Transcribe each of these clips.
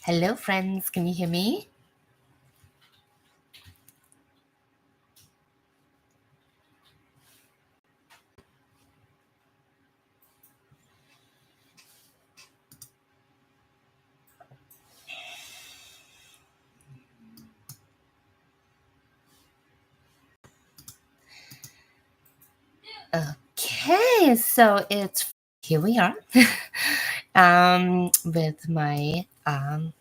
Hello, friends. Can you hear me? Okay, so it's here we are with my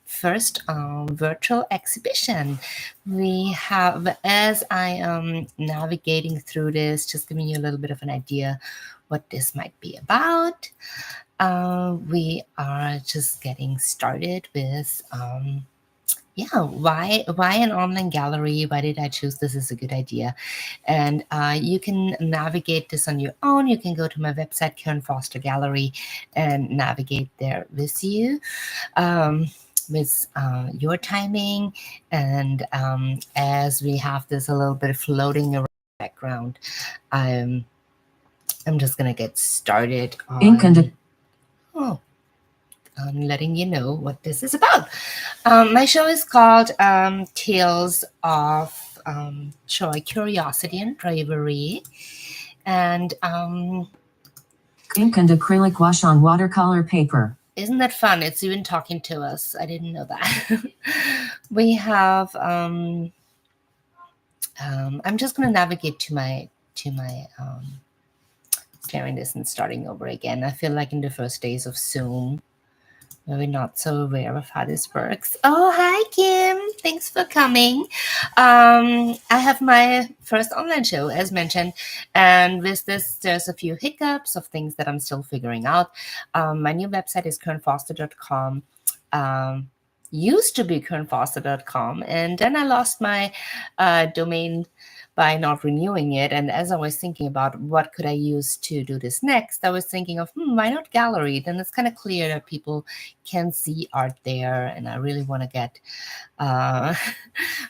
first virtual exhibition. We have, as I am navigating through this, just giving you a little bit of an idea what this might be about. We are just getting started with why an online gallery? Why did I choose this as a good idea? And you can navigate this on your own. You can go to my website, Karen Foster Gallery, and navigate there with you. With your timing, and as we have this a little bit floating around the background, I'm just gonna get started on letting you know what this is about. My show is called Tales of Joy, Curiosity, and Bravery. And ink and acrylic wash on watercolor paper. Isn't that fun? It's even talking to us. I didn't know that. We have. I'm just going to navigate to my sharing this and starting over again. I feel like in the first days of Zoom, we're not so aware of how this works. Oh, hi, Kim. Thanks for coming. I have my first online show, as mentioned. And with this, there's a few hiccups of things that I'm still figuring out. My new website is karenfoster.com. Used to be karenfoster.com. And then I lost my domain by not renewing it. And as I was thinking about what could I use to do this next, I was thinking of, why not gallery? Then it's kind of clear that people can see art there, and I really want to get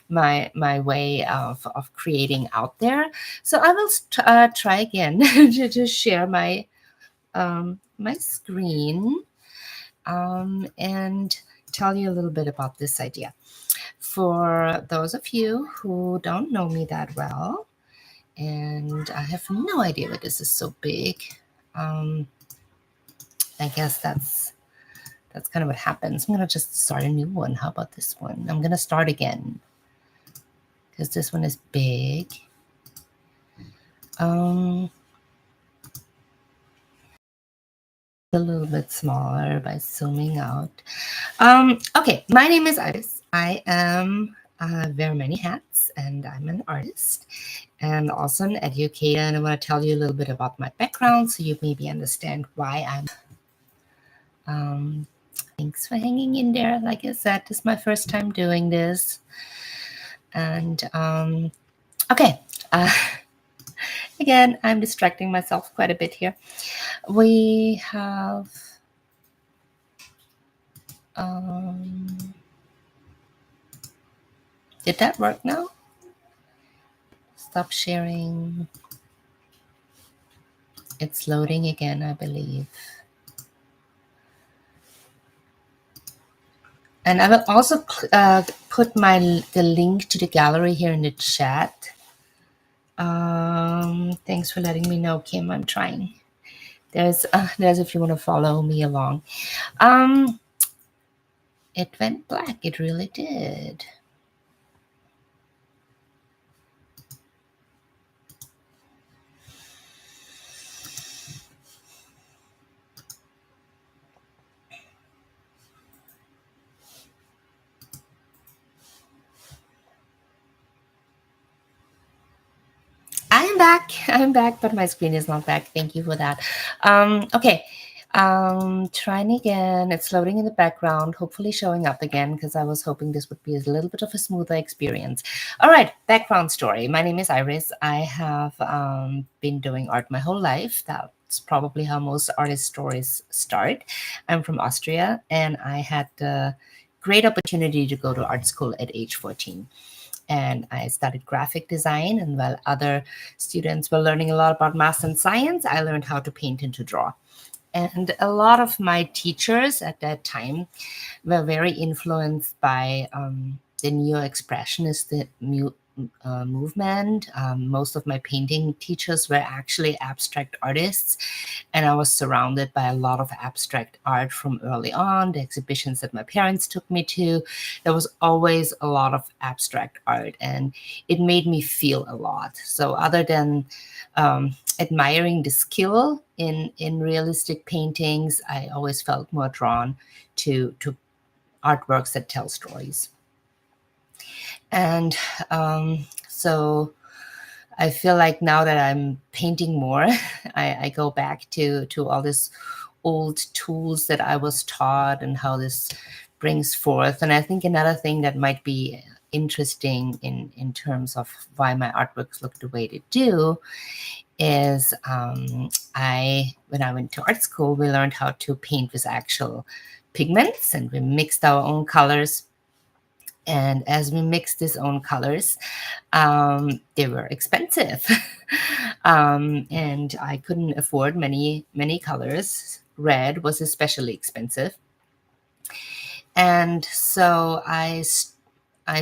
my way of creating out there. So I will try again to just share my my screen and tell you a little bit about this idea. For those of you who don't know me that well, and I have no idea why this is so big, I guess that's kind of what happens. I'm going to just start a new one. How about this one? I'm going to start again because this one is big. A little bit smaller by zooming out. Okay, my name is Iris. I am wear many hats, and I'm an artist and also an educator. And I want to tell you a little bit about my background so you maybe understand why I'm. Thanks for hanging in there. Like I said, this is my first time doing this. And okay. Again, I'm distracting myself quite a bit here. We have did that work now? Stop sharing. It's loading again, I believe. And I will also put the link to the gallery here in the chat. Thanks for letting me know, Kim. I'm trying. There's if you want to follow me along. It went black. It really did. I'm back, but my screen is not back. Thank you for that. Okay. Trying again. It's loading in the background, hopefully showing up again because I was hoping this would be a little bit of a smoother experience. All right, background story. My name is Iris. I have been doing art my whole life. That's probably how most artist stories start. I'm from Austria, and I had the great opportunity to go to art school at age 14. And I studied graphic design. And while other students were learning a lot about math and science, I learned how to paint and to draw. And a lot of my teachers at that time were very influenced by the neo-expressionist movement. Most of my painting teachers were actually abstract artists, and I was surrounded by a lot of abstract art from early on. The exhibitions that my parents took me to, there was always a lot of abstract art, and it made me feel a lot. So other than admiring the skill in realistic paintings, I always felt more drawn to artworks that tell stories. And so I feel like now that I'm painting more, I go back to all these old tools that I was taught and how this brings forth. And I think another thing that might be interesting in terms of why my artworks look the way they do is when I went to art school, we learned how to paint with actual pigments, and we mixed our own colors. And as we mixed these own colors, they were expensive. And I couldn't afford many colors. Red was especially expensive. And so I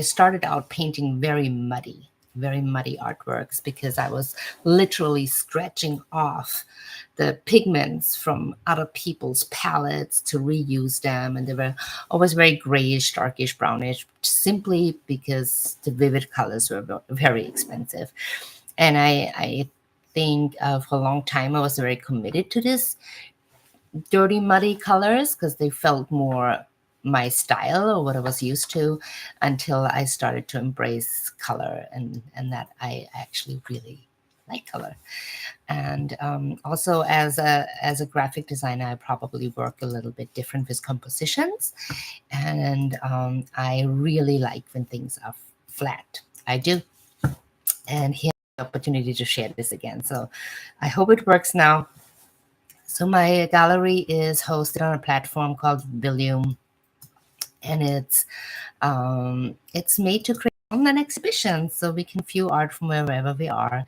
started out painting very muddy artworks, because I was literally scratching off the pigments from other people's palettes to reuse them. And they were always very grayish, darkish, brownish, simply because the vivid colors were very expensive. And I think for a long time I was very committed to this dirty, muddy colors because they felt more my style or what I was used to, until I started to embrace color, and that I actually really like color. And also as a graphic designer, I probably work a little bit different with compositions, and I really like when things are flat. I do. And here's the opportunity to share this again. So I hope it works now. So my gallery is hosted on a platform called Vilium, and it's made to create online exhibitions, so we can view art from wherever we are.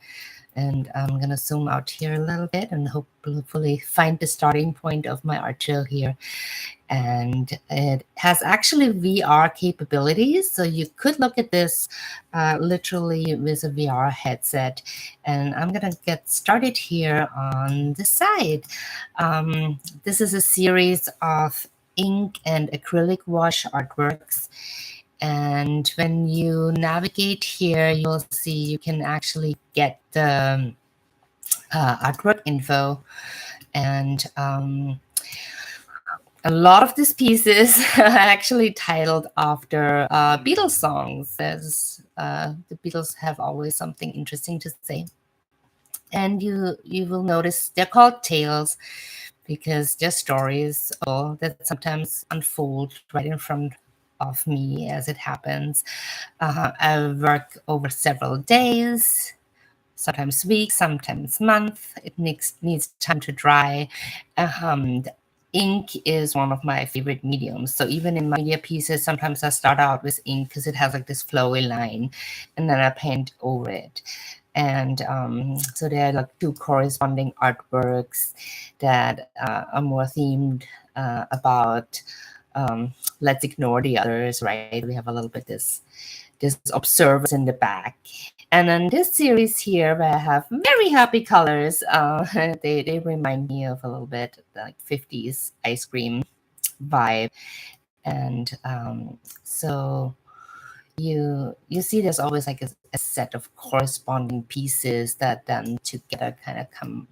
And I'm gonna zoom out here a little bit and hopefully find the starting point of my art show here. And it has actually VR capabilities, so you could look at this literally with a VR headset. And I'm gonna get started here on the side. This is a series of ink and acrylic wash artworks. And when you navigate here, you'll see you can actually get the artwork info. And a lot of these pieces are actually titled after Beatles songs. The Beatles have always something interesting to say. And you will notice they're called tales because they're stories that sometimes unfold right in front of me as it happens. I work over several days, sometimes weeks, sometimes months. It needs time to dry. The ink is one of my favorite mediums. So even in my media pieces, sometimes I start out with ink because it has like this flowy line, and then I paint over it. And so there are like two corresponding artworks that are more themed about let's ignore the others, right? We have a little bit this observers in the back. And then this series here, where I have very happy colors, they remind me of a little bit like 50s ice cream vibe. And so you see there's always like a set of corresponding pieces that then together kind of come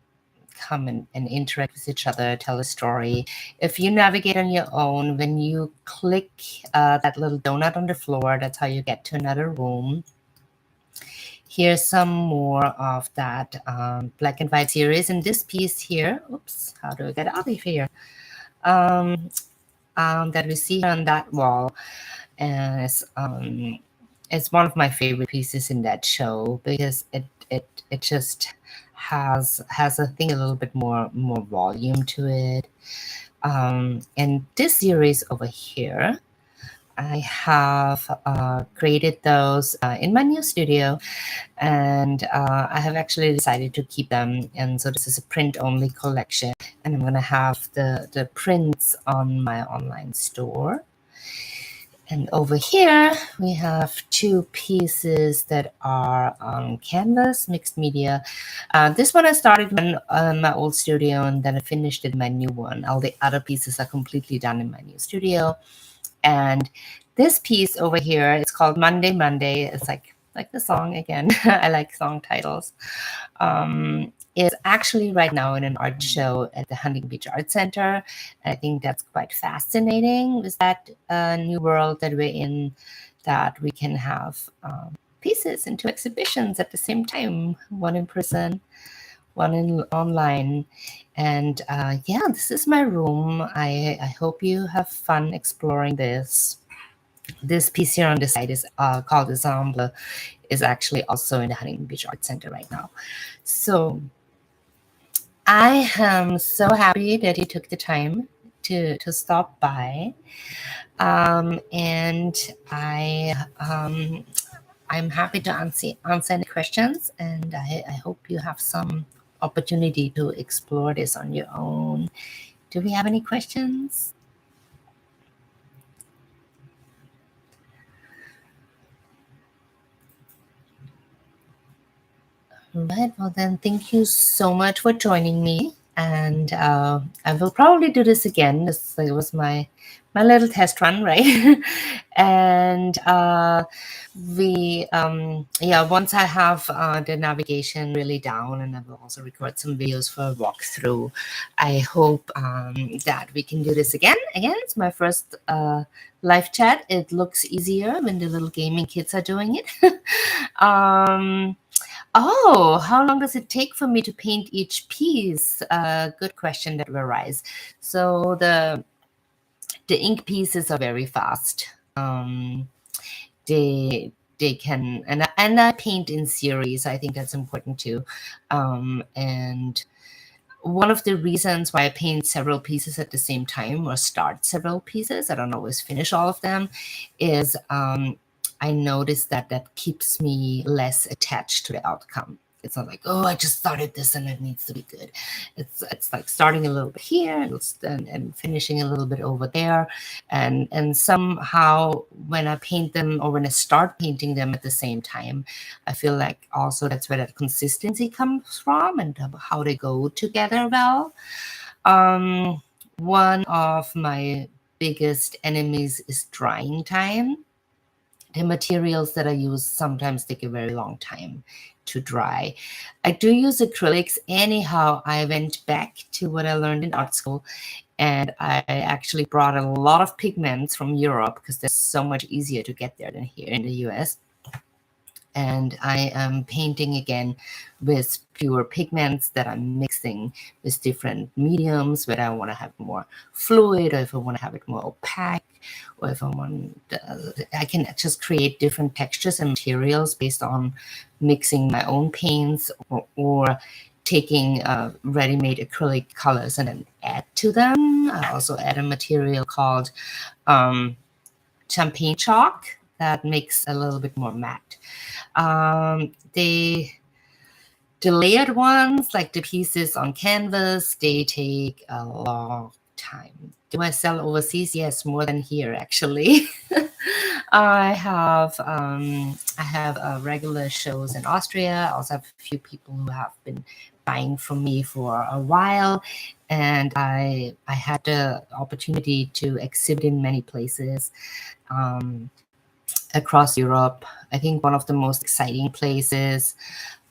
and interact with each other, tell a story. If you navigate on your own, when you click that little donut on the floor, that's how you get to another room. Here's some more of that black and white series. In this piece here, oops, how do I get out of here? That we see on that wall, and it's one of my favorite pieces in that show because it just has a thing a little bit more volume to it. And this series over here, I have created those in my new studio, and I have actually decided to keep them. And so this is a print-only collection, and I'm gonna have the prints on my online store. And over here, we have two pieces that are on canvas, mixed media. This one I started in my old studio, and then I finished it in my new one. All the other pieces are completely done in my new studio. And this piece over here, it's called Monday, Monday. It's like the song again. I like song titles. Is actually right now in an art show at the Huntington Beach Art Center. And I think that's quite fascinating. Is that new world that we're in, that we can have pieces into exhibitions at the same time, one in person, one in online. And yeah, this is my room. I hope you have fun exploring this. This piece here on the side is called Ensemble, is actually also in the Huntington Beach Art Center right now. So I am so happy that you took the time to stop by. And I'm happy to answer any questions, and I hope you have some opportunity to explore this on your own. Do we have any questions? All right, well then, thank you so much for joining me, and I will probably do this again. This was my little test run, right? And yeah, once I have the navigation really down, and I will also record some videos for a walkthrough. I hope that we can do this again. Again, it's my first live chat. It looks easier when the little gaming kids are doing it. Oh, how long does it take for me to paint each piece? Good question that will arise. So the ink pieces are very fast. They can, and I paint in series. I think that's important too. And one of the reasons why I paint several pieces at the same time, or start several pieces, I don't always finish all of them, is I notice that keeps me less attached to the outcome. It's not like, oh, I just started this and it needs to be good. It's like starting a little bit here and finishing a little bit over there. And somehow when I paint them, or when I start painting them at the same time, I feel like also that's where that consistency comes from, and how they go together well. One of my biggest enemies is drying time. The materials that I use sometimes take a very long time to dry. I do use acrylics. Anyhow, I went back to what I learned in art school, and I actually brought a lot of pigments from Europe, because they're so much easier to get there than here in the US. And I am painting again with pure pigments that I'm mixing with different mediums, whether I want to have more fluid, or if I want to have it more opaque, or if I want, I can just create different textures and materials based on mixing my own paints, or taking ready-made acrylic colors and then add to them. I also add a material called champagne chalk that makes a little bit more matte. The layered ones, like the pieces on canvas, they take a long time. Do I sell overseas? Yes, more than here actually. I have regular shows in Austria. I also have a few people who have been buying from me for a while, and I had the opportunity to exhibit in many places across Europe. I think one of the most exciting places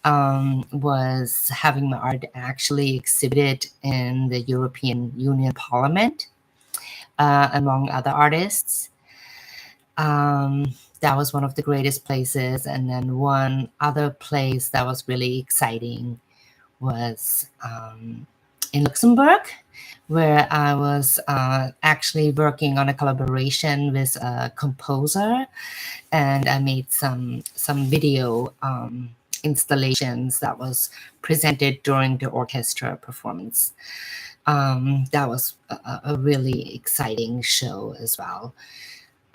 was having my art actually exhibited in the European Union Parliament among other artists. That was one of the greatest places. And then one other place that was really exciting was in Luxembourg, where I was actually working on a collaboration with a composer, and I made some video installations that was presented during the orchestra performance. That was a really exciting show as well.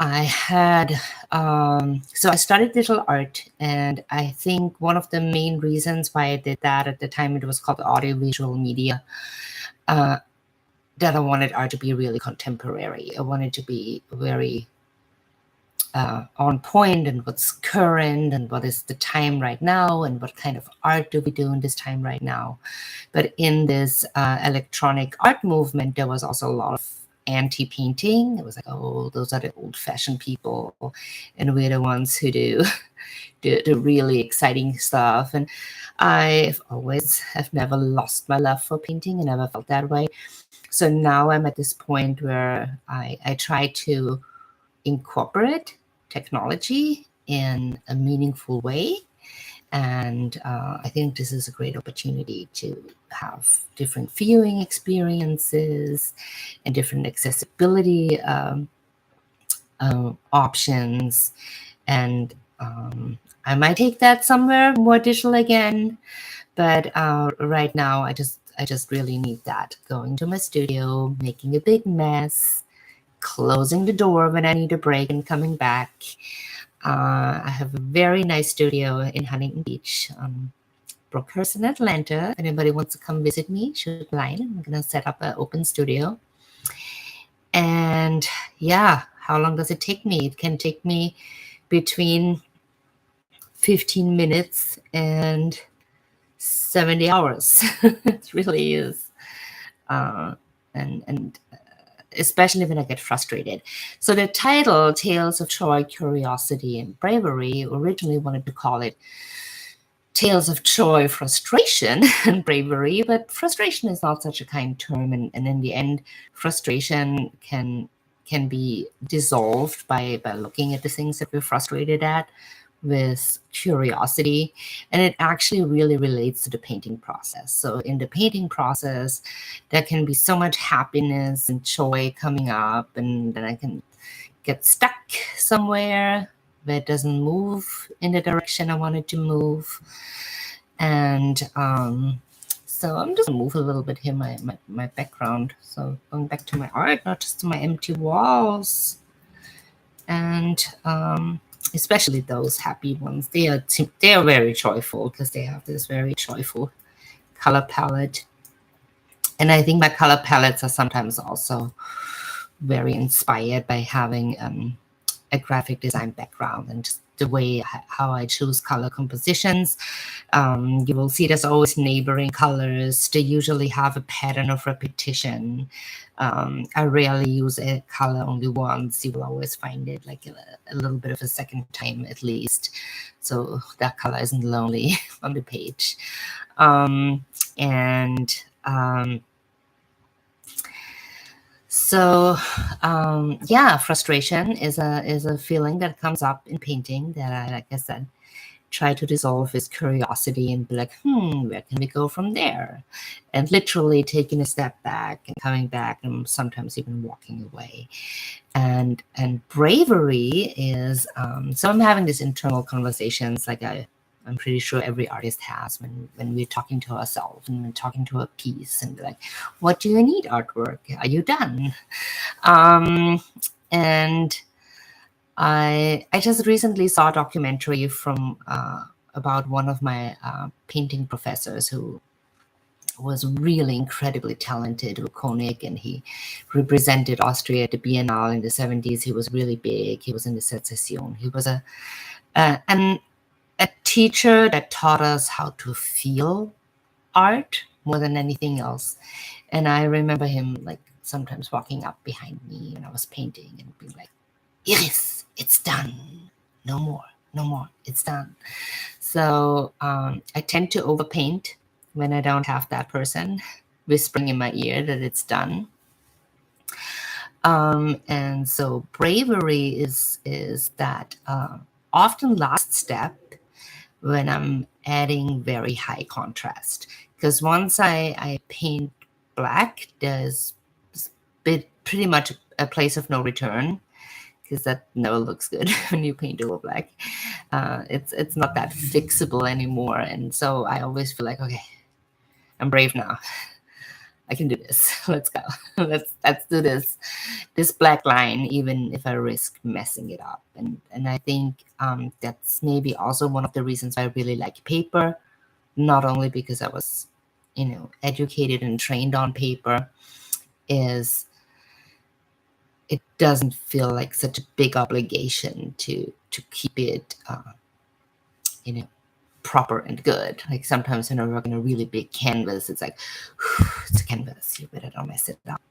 I had, so I studied digital art, and I think one of the main reasons why I did that at the time, it was called audiovisual media, uh, that I wanted art to be really contemporary. I wanted to be very on point and what's current and what is the time right now and what kind of art do we do in this time right now. But in this electronic art movement, there was also a lot of anti-painting. It was like, oh, those are the old-fashioned people, and we're the ones who do the really exciting stuff. And I've never lost my love for painting. I never felt that way. So now I'm at this point where I try to incorporate technology in a meaningful way. And I think this is a great opportunity to have different viewing experiences and different accessibility options. And I might take that somewhere more digital again. But right now, I just really need that. Going to my studio, making a big mess, closing the door when I need a break, and coming back. I have a very nice studio in Huntington Beach, Brookhurst in Atlanta. If anybody wants to come visit me, shoot a line. I'm going to set up an open studio. And yeah, how long does it take me? It can take me between 15 minutes and 70 hours. It really is. And especially when I get frustrated. So the title, Tales of Joy, Curiosity, and Bravery, originally wanted to call it Tales of Joy, Frustration, and Bravery, but frustration is not such a kind term, and in the end, frustration can be dissolved by looking at the things that we're frustrated at with curiosity, and it actually really relates to the painting process. So in the painting process, there can be so much happiness and joy coming up, and then I can get stuck somewhere where it doesn't move in the direction I wanted to move. And so I'm just gonna move a little bit here, my background. So going back to my art, not just to my empty walls. And especially those happy ones, they are very joyful because they have this very joyful color palette. And I think my color palettes are sometimes also very inspired by having a graphic design background and just the way how I choose color compositions. You will see there's always neighboring colors. They usually have a pattern of repetition. I rarely use a color only once. You will always find it like a little bit of a second time at least. So that color isn't lonely on the page. So yeah, frustration is a feeling that comes up in painting that I, like I said, try to dissolve with curiosity and be like, where can we go from there? And literally taking a step back and coming back and sometimes even walking away. And bravery is, so I'm having these internal conversations like I'm pretty sure every artist has when we're talking to ourselves and we're talking to a piece and be like, what do you need, artwork? Are you done? And I just recently saw a documentary from about one of my painting professors who was really incredibly talented, Koenig, and he represented Austria at the Biennale in the 70s. He was really big. He was in the Secession. He was a teacher that taught us how to feel art more than anything else. And I remember him like sometimes walking up behind me when I was painting and being like, Iris, it's done. No more, it's done. So I tend to overpaint when I don't have that person whispering in my ear that it's done. And so bravery is that often last step when I'm adding very high contrast. Because once I paint black, there's pretty much a place of no return, because that never looks good when you paint over black. It's not that fixable anymore. And so I always feel like, okay, I'm brave now. I can do this. Let's go. Let's do this black line, even if I risk messing it up. And I think that's maybe also one of the reasons I really like paper, not only because I was, educated and trained on paper, is it doesn't feel like such a big obligation to keep it, proper and good. Like sometimes when I work on a really big canvas, it's like, it's a canvas, you better don't mess it up,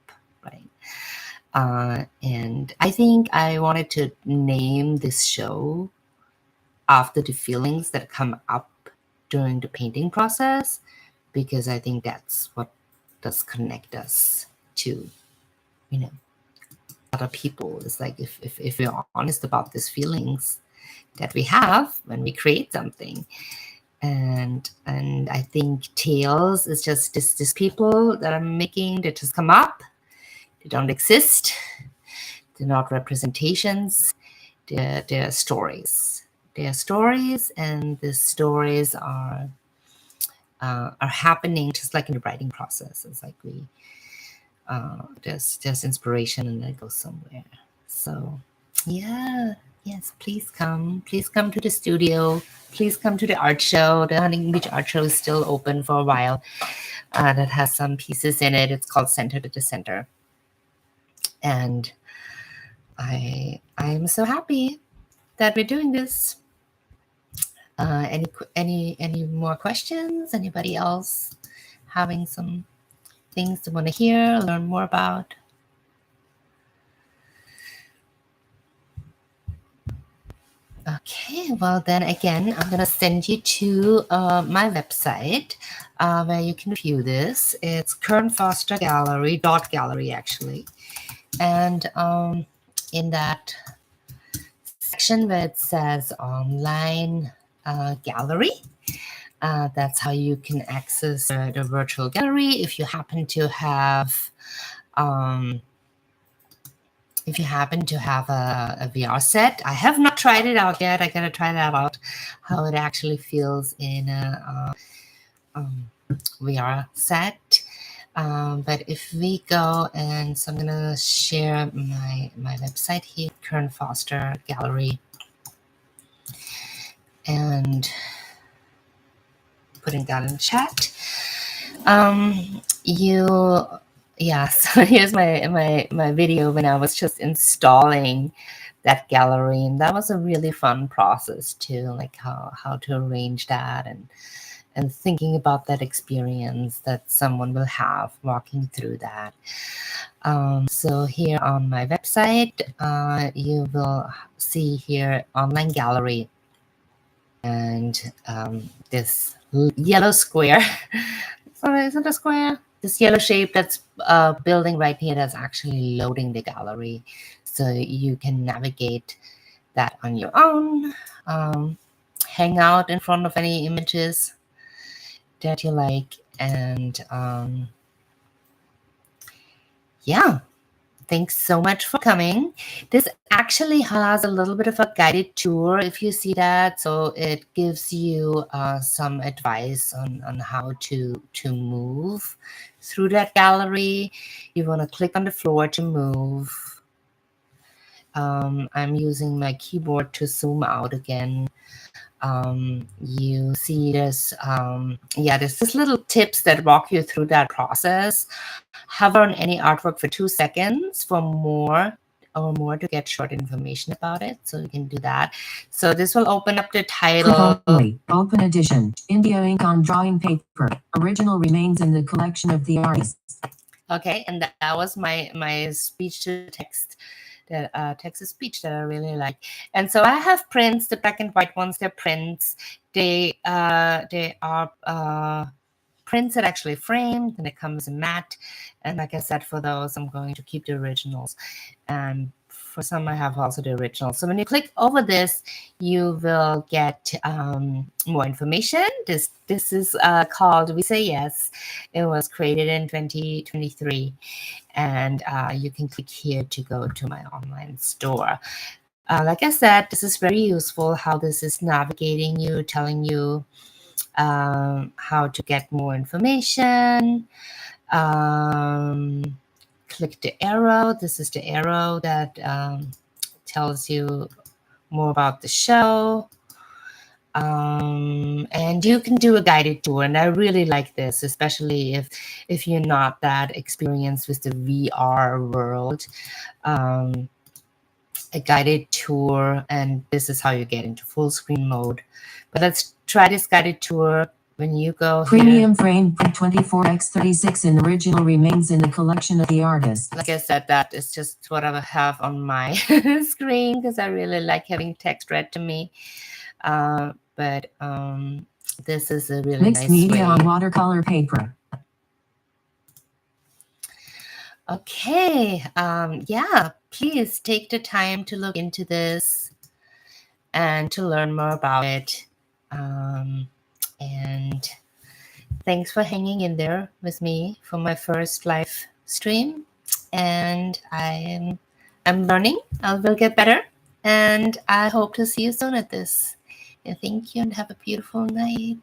right? And I think I wanted to name this show after the feelings that come up during the painting process, because I think that's what does connect us to, other people. It's like if we're honest about these feelings that we have when we create something. And I think tales is just this people that I'm making that just come up. They don't exist. They're not representations. They're stories. They're stories, and the stories are happening just like in the writing process. It's like there's inspiration and it goes somewhere. So yeah. Yes, please come. Please come to the studio. Please come to the art show. The Huntington Beach Art Show is still open for a while. That has some pieces in it. It's called Center to the Center. And I'm so happy that we're doing this. Any more questions? Anybody else having some things they want to hear, learn more about? Okay, well then again, I'm gonna send you to my website where you can view this. It's Kern Foster Gallery actually, and in that section where it says online gallery, that's how you can access the virtual gallery if you happen to have. If you happen to have a VR set. I have not tried it out yet. I gotta try that out, how it actually feels in a VR set. But if we go, and so I'm gonna share my website here, Kern Foster Gallery, and putting that in the chat. So here's my video when I was just installing that gallery, and that was a really fun process too, like how to arrange that and thinking about that experience that someone will have walking through that. So here on my website, you will see here online gallery, and this yellow square. Isn't a square? This yellow shape that's building right here, that's actually loading the gallery. So you can navigate that on your own, hang out in front of any images that you like. And yeah, thanks so much for coming. This actually has a little bit of a guided tour, if you see that. So it gives you some advice on how to move through that gallery. You want to click on the floor to move. I'm using my keyboard to zoom out again. You see there's this little tips that walk you through that process. Hover on any artwork for 2 seconds for more to get short information about it. So you can do that. So this will open up the title. Open edition. India ink on drawing paper. Original remains in the collection of the artist. Okay, and that was my speech to text. The text-to-speech that I really like. And so I have prints, the black and white ones. They're prints. They are prints that actually framed, and it comes in matte. And like I said, for those, I'm going to keep the originals. And for some, I have also the originals. So when you click over this, you will get more information. This is called We Say Yes. It was created in 2023. And you can click here to go to my online store. Like I said, this is very useful, how this is navigating you, telling you how to get more information. Click the arrow. This is the arrow that tells you more about the show. And you can do a guided tour, and I really like this, especially if you're not that experienced with the VR world. A guided tour, and this is how you get into full screen mode. But let's try this guided tour. When you go Premium frame 24x36 and original remains in the collection of the artist. Like I said, that is just what I have on my screen because I really like having text read to me. But this is a really Mixed nice media way. on watercolor paper. Okay, yeah, please take the time to look into this and to learn more about it. And thanks for hanging in there with me for my first live stream. And I'm learning. I will get better. And I hope to see you soon at this. And thank you and have a beautiful night.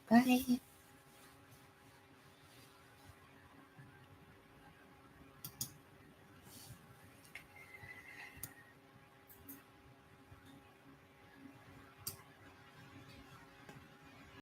Bye.